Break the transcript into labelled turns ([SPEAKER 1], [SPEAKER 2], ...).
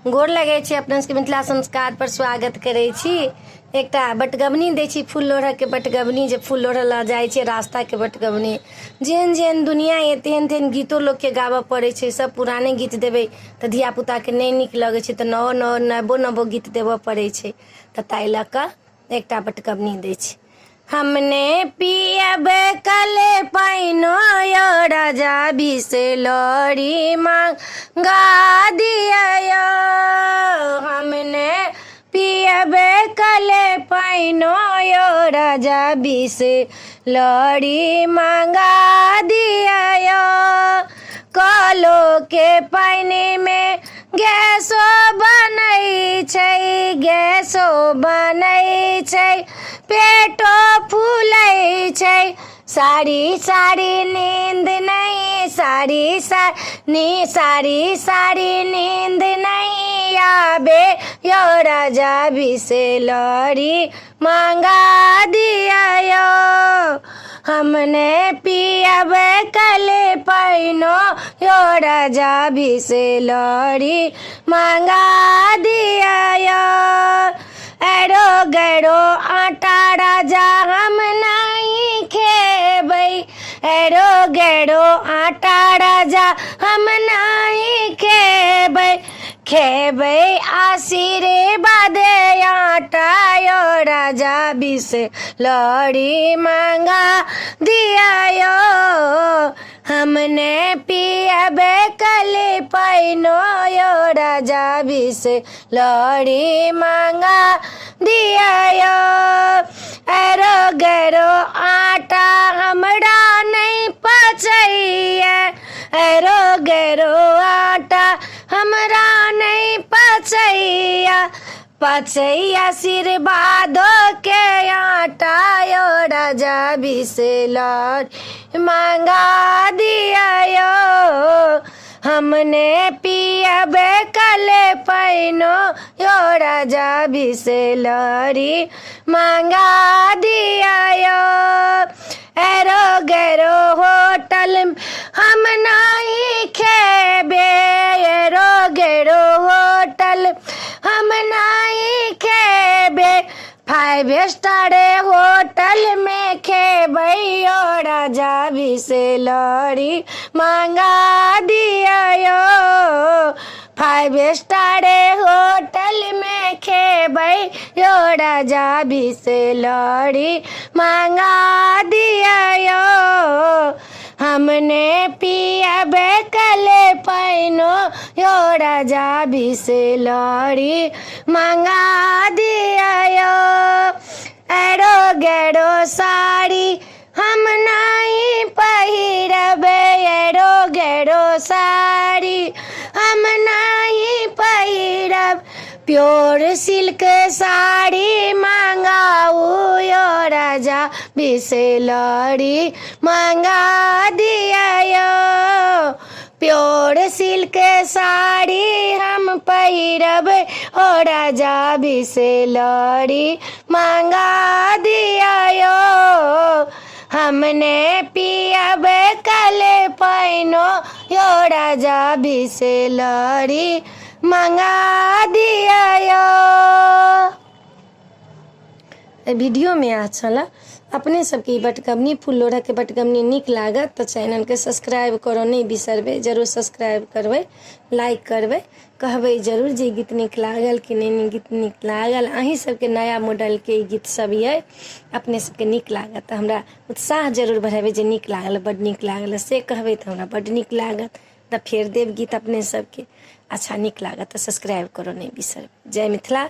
[SPEAKER 1] गोर लगे छी अपना सबके मिथिला संस्कार पर स्वागत करे छी। एकटा बटगवनी दै छी, फूल लोढ़ के बटगवनी, जे फूल लोढ़ ला जाइ छै रास्ता के बटगवनी। जेहन जेहन दुनिया ये तेहन तेहन गीतो लोग के गाबऽ पड़े छै। सब पुराने गीत देबै तऽ धिया पुता के नहीं नीक लगे छै, तऽ नवो नवो गीत देबऽ पड़े छै। तऽ ताहि लऽ कऽ एकटा बटगवनी दै छी। हमने पियब कल पाइनो यो राजा बिसलरी मांगा दिया यो। हमने पियब कल पाइनो यो राजा बिसलरी मांगा दिया यो। कलो के पानी में गैसो बनै छै, गैसो बनै छै, पेटो फूलै छै। सारी सारी नींद नहीं, सारी सारी नींद नहीं आबे यो राजा बिसलरी मांगा दिया यो। हमने पियब कल पाइनो यो राजा बिसलरी मांगा दिया यो। एरो गैरो आटा राजा हम नहीं खेबै, एरो गैरो आटा राजा हम नहीं खेबै। खेबै आशीर्वाद आटा यो राजा बिसलरी मांगा दिया यो। हमने पियब कल पाइनो यो राजा बिसलरी मांगा दिया यो। एरो गैरो आटा हमरा नहीं पचैया, एरो गैरो आटा हमरा नहीं पचैया। पचैया आशीर्वादो के आटा यो राजा बिसलरी मांगा दिया यो। हमने पियब कल पाइनो यो राजा बिसलरी मांगा दिया यो। एरो गैरो होटल हम नहीं खेबे, एरो गैरो होटल हम नहीं खेबे। 5 स्टार होटल में खेबै यो राजा बिसलरी मांगा दिया यो। 5 स्टार होटल में खेबै यो राजा बिसलरी मांगा दिया यो। हमने पियब कल पाइनो यो राजा बिसलरी मांगा दिया यो। एरो गैरो साड़ी हम नहीं पहिरब, एरो गैरो साड़ी हम नहीं पहिरब। प्योर सिल्क साड़ी मंगाऊ यो राजा बिसलरी मांगा दिया यो। प्योर सिल्क साड़ी हम पहिरब ओ राजा बिसलरी मांगा दिया यो। हमने पियब कल पाइनो यो राजा बिसलरी मांगा दिया यो। वीडियो में अच्छा अपने सबके बटगवनी फूल लोढ़ के बटगवनी नीक लागत तो चैनल के सब्सक्राइब करो नहीं बिसरबे, जरूर सब्सक्राइब करबै, लाइक करबै, कहबै जरूर जे गीत नीक लागल कि नहीं गीत नीक लागल। अहीं सबके नया मॉडल के गीत सब ये अपने सबके नीक लागत तो हमरा उत्साह जरूर बढ़ेबै जे नीक लागल, बड नीक लागल से कहबै तो हमरा बड नीक लागत। तो फिर देव गीत अपने सबके अच्छा नीक लागत तो सब्सक्राइब करो नहीं बिसरबे। जय मिथिला।